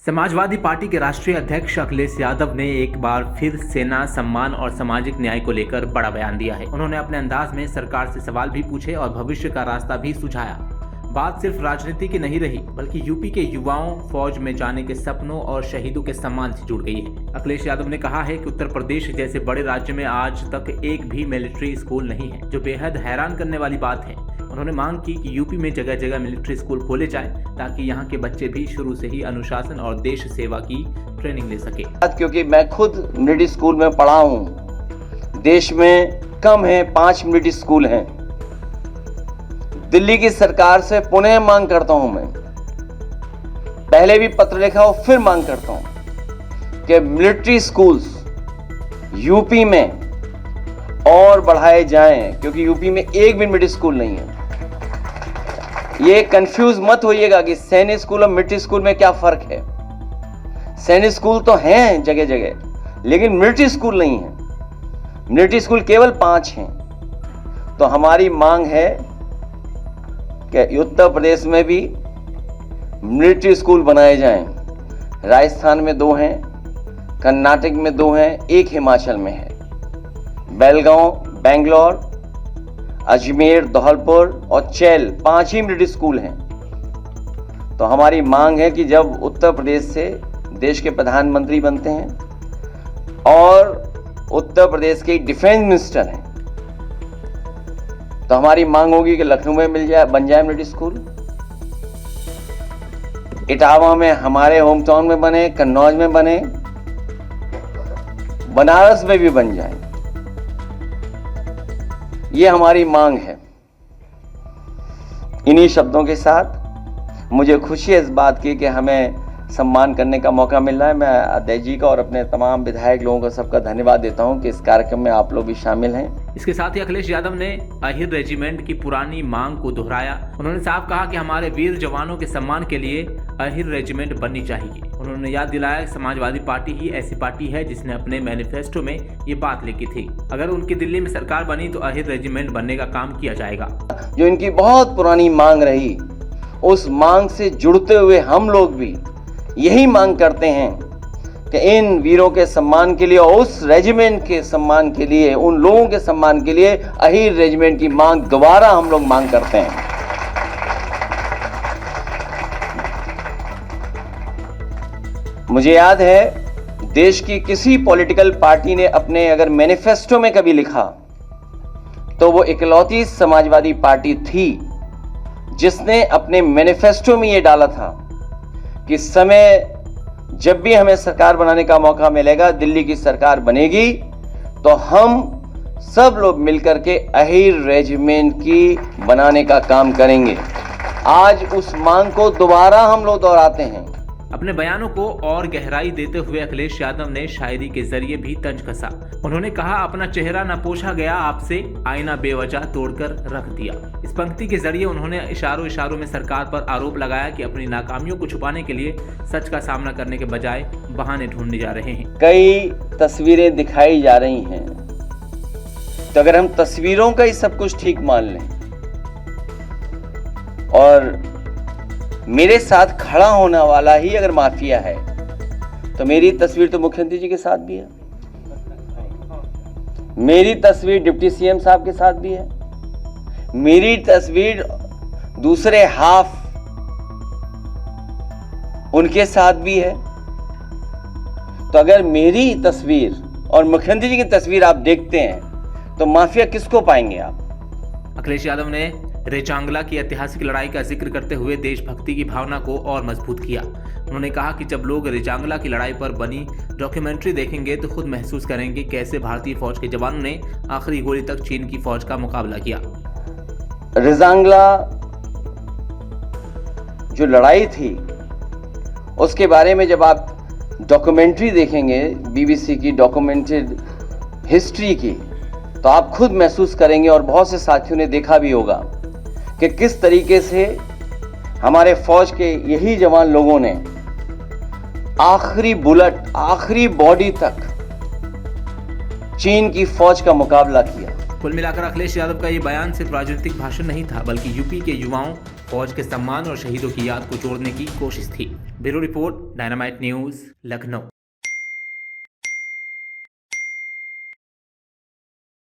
Samajwadi party के राष्ट्रीय अध्यक्ष अखिलेश यादव ने एक बार फिर सेना, सम्मान और सामाजिक न्याय को लेकर बड़ा बयान दिया है। उन्होंने अपने अंदाज में सरकार से सवाल भी पूछे और भविष्य का रास्ता भी सुझाया। बात सिर्फ राजनीति की नहीं रही, बल्कि यूपी के युवाओं, फौज में जाने के सपनों और शहीदों के सम्मान से जुड़ गई है। अखिलेश यादव ने कहा है कि उत्तर प्रदेश जैसे बड़े राज्य में आज तक एक भी मिलिट्री स्कूल नहीं है, जो बेहद हैरान करने वाली बात है। उन्होंने मांग की कि यूपी में जगह जगह मिलिट्री स्कूल खोले जाएं, ताकि यहाँ के बच्चे भी शुरू से ही अनुशासन और देश सेवा की ट्रेनिंग ले सके। क्योंकि मैं खुद मिलिट्री स्कूल में पढ़ा हूँ। देश में कम है 5 मिलिट्री स्कूल हैं। दिल्ली की सरकार से पुनः मांग करता हूं, मैं पहले भी पत्र लिखा और फिर मांग करता हूं कि मिलिट्री स्कूल्स यूपी में और बढ़ाए जाएं, क्योंकि यूपी में एक भी मिलिट्री स्कूल नहीं है। ये कंफ्यूज मत होइएगा कि सैनिक स्कूल और मिलिट्री स्कूल में क्या फर्क है। सैनिक स्कूल तो हैं जगह जगह, लेकिन मिलिट्री स्कूल नहीं है। मिलिट्री स्कूल केवल 5 हैं। तो हमारी मांग है कि उत्तर प्रदेश में भी मिलिट्री स्कूल बनाए जाएं। राजस्थान में 2 हैं, कर्नाटक में 2 हैं, 1 हिमाचल में है। बेलगांव, बेंगलोर, अजमेर, धौलपुर और चैल 5 ही मिलिट्री स्कूल हैं। तो हमारी मांग है कि जब उत्तर प्रदेश से देश के प्रधानमंत्री बनते हैं और उत्तर प्रदेश के डिफेंस मिनिस्टर हैं, तो हमारी मांग होगी कि लखनऊ में बन जाए मिलिट्री स्कूल, इटावा में हमारे होम टाउन में बने, कन्नौज में बने, बनारस में भी बन जाए। ये हमारी मांग है। इन्हीं शब्दों के साथ मुझे खुशी है इस बात की कि हमें सम्मान करने का मौका मिल रहा है। मैं अध्यक्ष जी का और अपने तमाम विधायक लोगों का सबका धन्यवाद देता हूं कि इस कार्यक्रम में आप लोग भी शामिल हैं। इसके साथ ही अखिलेश यादव ने अहिर रेजिमेंट की पुरानी मांग को दोहराया। उन्होंने साफ कहा कि हमारे वीर जवानों के सम्मान के लिए अहिर रेजिमेंट बननी चाहिए। उन्होंने याद दिलाया कि समाजवादी पार्टी ही ऐसी पार्टी है जिसने अपने मैनिफेस्टो में ये बात लिखी थी, अगर उनकी दिल्ली में सरकार बनी तो अहिर रेजिमेंट बनने का काम किया जाएगा। जो इनकी बहुत पुरानी मांग रही, उस मांग से जुड़ते हुए हम लोग भी यही मांग करते हैं कि इन वीरों के सम्मान के लिए और उस रेजिमेंट के सम्मान के लिए, उन लोगों के सम्मान के लिए अहिर रेजिमेंट की मांग दोबारा हम लोग मांग करते हैं। मुझे याद है देश की किसी पॉलिटिकल पार्टी ने अपने अगर मैनिफेस्टो में कभी लिखा तो वो इकलौती समाजवादी पार्टी थी जिसने अपने मैनिफेस्टो में ये डाला था कि समय जब भी हमें सरकार बनाने का मौका मिलेगा, दिल्ली की सरकार बनेगी, तो हम सब लोग मिलकर के अहिर रेजिमेंट की बनाने का काम करेंगे। आज उस मांग को दोबारा हम लोग दोहराते हैं। अपने बयानों को और गहराई देते हुए अखिलेश यादव ने शायरी के जरिए भी तंज कसा। उन्होंने कहा, अपना चेहरा न पोछा गया आपसे, आईना बेवजह तोड़कर रख दिया। इस पंक्ति के जरिए उन्होंने इशारों इशारों में सरकार पर आरोप लगाया कि अपनी नाकामियों को छुपाने के लिए सच का सामना करने के बजाय बहाने ढूंढने जा रहे हैं। कई तस्वीरें दिखाई जा रही हैं, तो अगर हम तस्वीरों का ही सब कुछ ठीक मान लें और मेरे साथ खड़ा होने वाला ही अगर माफिया है, तो मेरी तस्वीर तो मुख्यमंत्री जी के साथ भी है, मेरी तस्वीर डिप्टी सीएम साहब के साथ भी है, मेरी तस्वीर दूसरे हाफ उनके साथ भी है। तो अगर मेरी तस्वीर और मुख्यमंत्री जी की तस्वीर आप देखते हैं तो माफिया किसको पाएंगे आप? अखिलेश यादव ने रेचांगला की ऐतिहासिक लड़ाई का जिक्र करते हुए देशभक्ति की भावना को और मजबूत किया। उन्होंने कहा कि जब लोग रेचांगला की लड़ाई पर बनी डॉक्यूमेंट्री देखेंगे तो खुद महसूस करेंगे कैसे भारतीय फौज के जवानों ने आखिरी गोली तक चीन की फौज का मुकाबला किया। रेचांगला जो लड़ाई थी उसके बारे में जब आप डॉक्यूमेंट्री देखेंगे, बीबीसी की डॉक्यूमेंटेड हिस्ट्री की, तो आप खुद महसूस करेंगे और बहुत से साथियों ने देखा भी होगा कि किस तरीके से हमारे फौज के यही जवान लोगों ने आखिरी बुलेट, आखिरी बॉडी तक चीन की फौज का मुकाबला किया। कुल मिलाकर अखिलेश यादव का ये बयान सिर्फ राजनीतिक भाषण नहीं था, बल्कि यूपी के युवाओं, फौज के सम्मान और शहीदों की याद को जोड़ने की कोशिश थी। Bureau report, dynamite news, Lucknow.